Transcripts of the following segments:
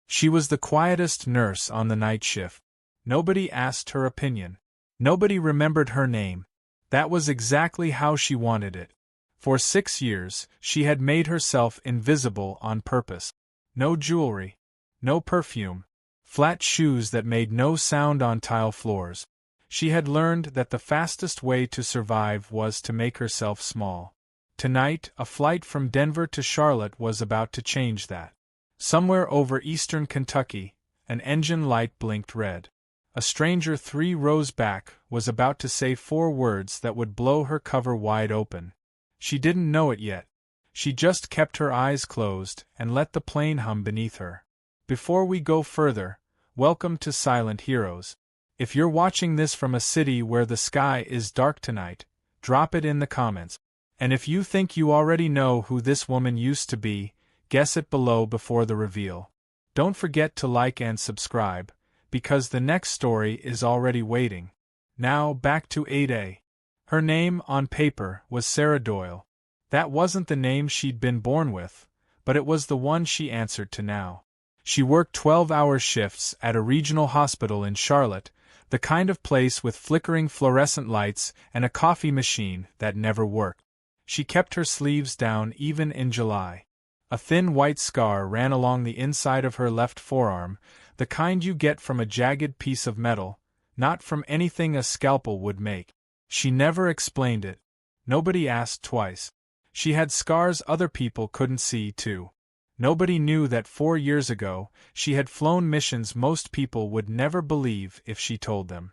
She was the quietest nurse on the night shift. Nobody asked her opinion. Nobody remembered her name. That was exactly how she wanted it. For 6 years, she had made herself invisible on purpose. No jewelry. No perfume. Flat shoes that made no sound on tile floors. She had learned that the fastest way to survive was to make herself small. Tonight, a flight from Denver to Charlotte was about to change that. Somewhere over eastern Kentucky, an engine light blinked red. A stranger 3 rows back was about to say 4 words that would blow her cover wide open. She didn't know it yet. She just kept her eyes closed and let the plane hum beneath her. Before we go further, welcome to Silent Heroes. If you're watching this from a city where the sky is dark tonight, drop it in the comments. And if you think you already know who this woman used to be, guess it below before the reveal. Don't forget to like and subscribe, because the next story is already waiting. Now back to 8A. Her name, on paper, was Sarah Doyle. That wasn't the name she'd been born with, but it was the one she answered to now. She worked 12-hour shifts at a regional hospital in Charlotte, the kind of place with flickering fluorescent lights and a coffee machine that never worked. She kept her sleeves down even in July. A thin white scar ran along the inside of her left forearm, the kind you get from a jagged piece of metal, not from anything a scalpel would make. She never explained it. Nobody asked twice. She had scars other people couldn't see, too. Nobody knew that 4 years ago, she had flown missions most people would never believe if she told them.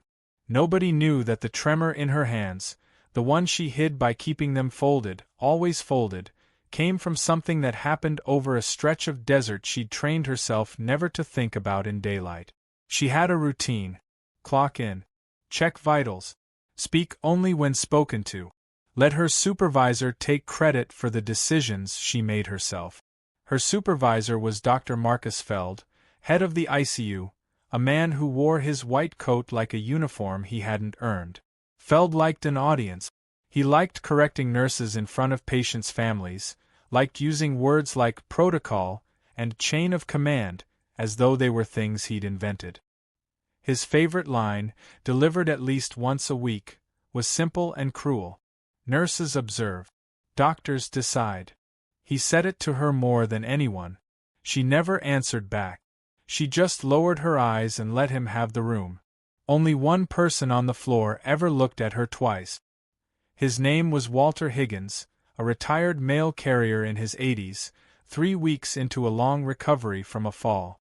Nobody knew that the tremor in her hands, the one she hid by keeping them folded, always folded, came from something that happened over a stretch of desert she'd trained herself never to think about in daylight. She had a routine. Clock in. Check vitals. Speak only when spoken to. Let her supervisor take credit for the decisions she made herself. Her supervisor was Dr. Marcus Feld, head of the ICU, a man who wore his white coat like a uniform he hadn't earned. Feld liked an audience. He liked correcting nurses in front of patients' families, liked using words like protocol and chain of command as though they were things he'd invented. His favorite line, delivered at least once a week, was simple and cruel. Nurses observe. Doctors decide. He said it to her more than anyone. She never answered back. She just lowered her eyes and let him have the room. Only one person on the floor ever looked at her twice. His name was Walter Higgins, a retired mail carrier in his 80s, 3 weeks into a long recovery from a fall.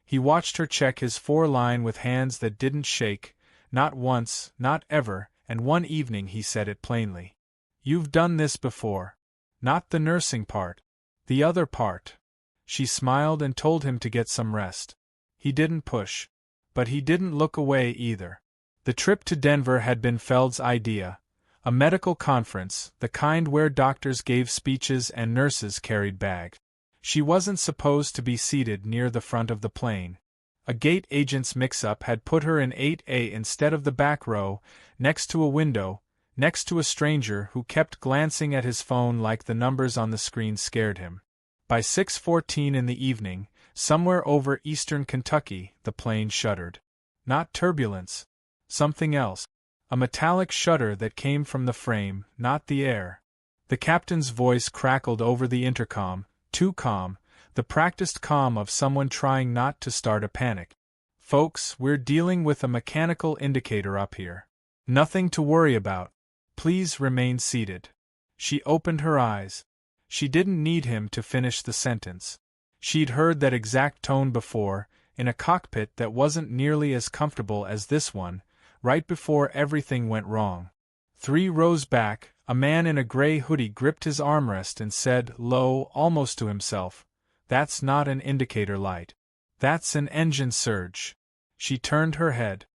He watched her check his 4-line with hands that didn't shake, not once, not ever, and one evening he said it plainly. "You've done this before. Not the nursing part. The other part." She smiled and told him to get some rest. He didn't push. But he didn't look away either. The trip to Denver had been Feld's idea. A medical conference, the kind where doctors gave speeches and nurses carried bags. She wasn't supposed to be seated near the front of the plane. A gate agent's mix-up had put her in 8A instead of the back row, next to a window, next to a stranger who kept glancing at his phone like the numbers on the screen scared him. By 6:14 in the evening, somewhere over eastern Kentucky, the plane shuddered. Not turbulence. Something else. A metallic shudder that came from the frame, not the air. The captain's voice crackled over the intercom, too calm, the practiced calm of someone trying not to start a panic. "Folks, we're dealing with a mechanical indicator up here. Nothing to worry about. Please remain seated." She opened her eyes. She didn't need him to finish the sentence. She'd heard that exact tone before, in a cockpit that wasn't nearly as comfortable as this one, right before everything went wrong. 3 rows back, a man in a gray hoodie gripped his armrest and said, low, almost to himself, "That's not an indicator light. That's an engine surge." She turned her head.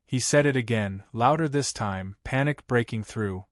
He said it again, louder this time, panic breaking through.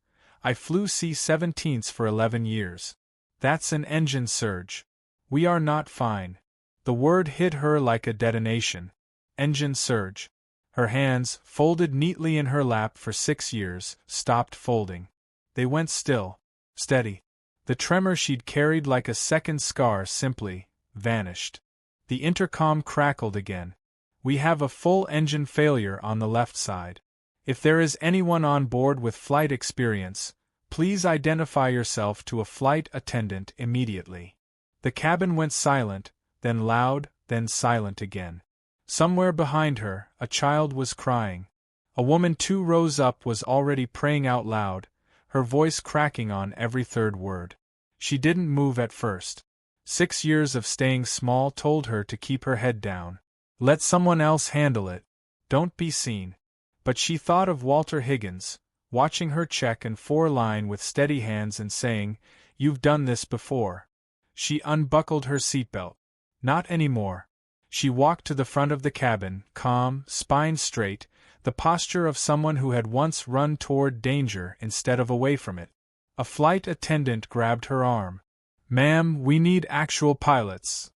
"I flew C-17s for 11 years. That's an engine surge. We are not fine." The word hit her like a detonation. Engine surge. Her hands, folded neatly in her lap for 6 years, stopped folding. They went still, steady. The tremor she'd carried like a second scar simply vanished. The intercom crackled again. "We have a full engine failure on the left side. If there is anyone on board with flight experience, please identify yourself to a flight attendant immediately." The cabin went silent, then loud, then silent again. Somewhere behind her, a child was crying. A woman 2 rows up was already praying out loud, her voice cracking on every third word. She didn't move at first. 6 years of staying small told her to keep her head down. Let someone else handle it. Don't be seen. But she thought of Walter Higgins, watching her check and 4 line with steady hands and saying, "You've done this before." She unbuckled her seatbelt. Not anymore. She walked to the front of the cabin, calm, spine straight, the posture of someone who had once run toward danger instead of away from it. A flight attendant grabbed her arm. "Ma'am, we need actual pilots.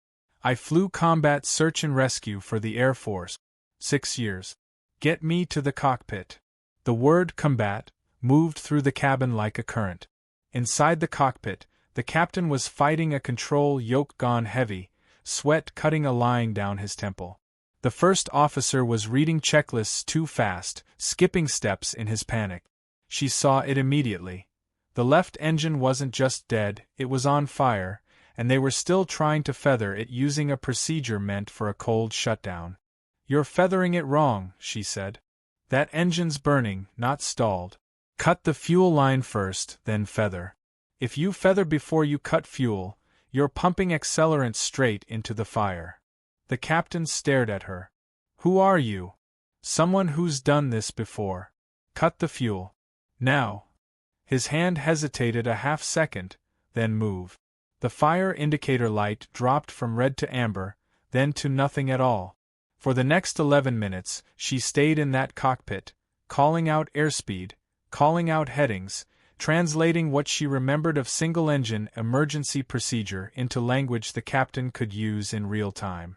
I flew combat search and rescue for the Air Force. 6 years. Get me to the cockpit." The word combat moved through the cabin like a current. Inside the cockpit, the captain was fighting a control yoke gone heavy, sweat cutting a line down his temple. The first officer was reading checklists too fast, skipping steps in his panic. She saw it immediately. The left engine wasn't just dead, it was on fire, and they were still trying to feather it using a procedure meant for a cold shutdown. "You're feathering it wrong," she said. "That engine's burning, not stalled. Cut the fuel line first, then feather. If you feather before you cut fuel, you're pumping accelerant straight into the fire." The captain stared at her. "Who are you?" "Someone who's done this before. Cut the fuel. Now." His hand hesitated a half-second, then moved. The fire indicator light dropped from red to amber, then to nothing at all. For the next 11 minutes, she stayed in that cockpit, calling out airspeed, calling out headings, translating what she remembered of single-engine emergency procedure into language the captain could use in real time.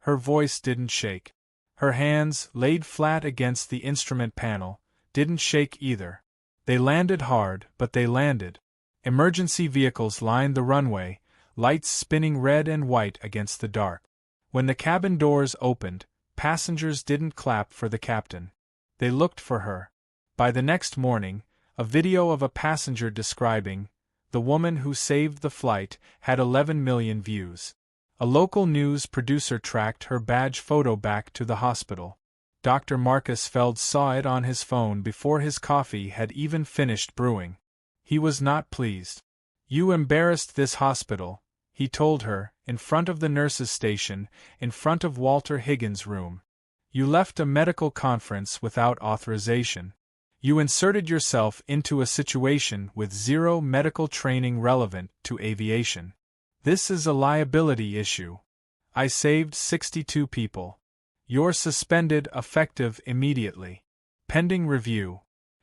Her voice didn't shake. Her hands, laid flat against the instrument panel, didn't shake either. They landed hard, but they landed. Emergency vehicles lined the runway, lights spinning red and white against the dark. When the cabin doors opened, passengers didn't clap for the captain. They looked for her. By the next morning, a video of a passenger describing "the woman who saved the flight" had 11 million views. A local news producer tracked her badge photo back to the hospital. Dr. Marcus Feld saw it on his phone before his coffee had even finished brewing. He was not pleased. "You embarrassed this hospital," he told her, in front of the nurses' station, in front of Walter Higgins' room. "You left a medical conference without authorization. You inserted yourself into a situation with zero medical training relevant to aviation. This is a liability issue. I saved 62 people. You're suspended effective immediately. Pending review."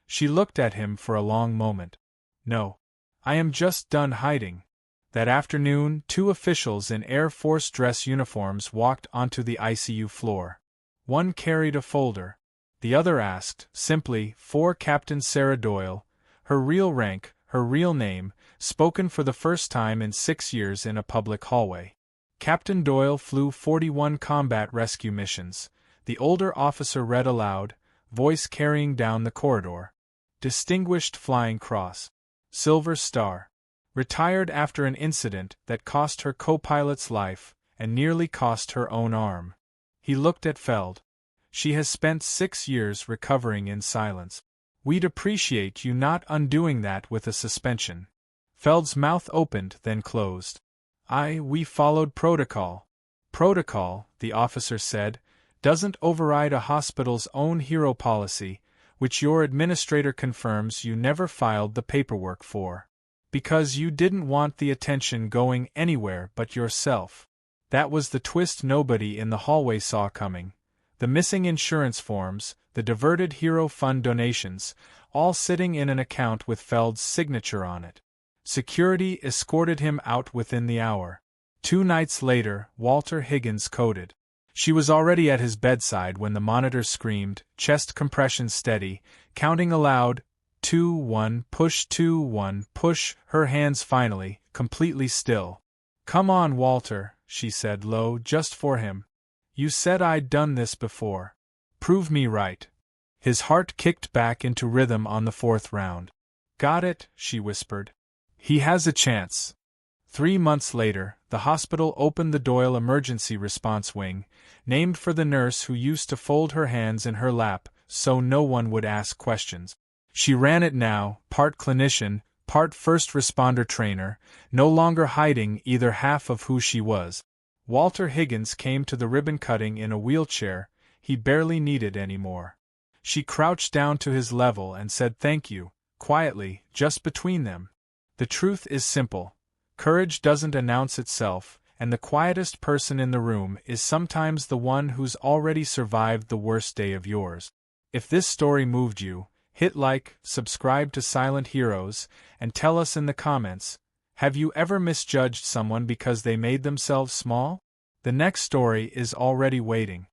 She looked at him for a long moment. "No. I am just done hiding." That afternoon, 2 officials in Air Force dress uniforms walked onto the ICU floor. One carried a folder. The other asked, simply, for Captain Sarah Doyle, her real rank, her real name, spoken for the first time in 6 years in a public hallway. Captain Doyle flew 41 combat rescue missions, the older officer read aloud, voice carrying down the corridor. Distinguished Flying Cross. Silver Star. Retired after an incident that cost her co-pilot's life, and nearly cost her own arm. He looked at Feld. "She has spent 6 years recovering in silence. We'd appreciate you not undoing that with a suspension." Feld's mouth opened, then closed. We followed protocol." "Protocol," the officer said, "doesn't override a hospital's own hero policy, which your administrator confirms you never filed the paperwork for. Because you didn't want the attention going anywhere but yourself." That was the twist nobody in the hallway saw coming. The missing insurance forms, the diverted Hero Fund donations, all sitting in an account with Feld's signature on it. Security escorted him out within the hour. 2 nights later, Walter Higgins coded. She was already at his bedside when the monitor screamed, chest compression steady, counting aloud, 2-1, push 2-1, push, her hands finally, completely still. "Come on, Walter, she said low, just for him. You said I'd done this before. Prove me right. His heart kicked back into rhythm on the 4th round. Got it, she whispered. He has a chance. 3 months later, the hospital opened the Doyle Emergency Response Wing, named for the nurse who used to fold her hands in her lap so no one would ask questions. She ran it now, part clinician, part first responder trainer, no longer hiding either half of who she was. Walter Higgins came to the ribbon cutting in a wheelchair, he barely needed any more. She crouched down to his level and said thank you, quietly, just between them. The truth is simple. Courage doesn't announce itself, and the quietest person in the room is sometimes the one who's already survived the worst day of yours. If this story moved you, hit like, subscribe to Silent Heroes, and tell us in the comments, have you ever misjudged someone because they made themselves small? The next story is already waiting.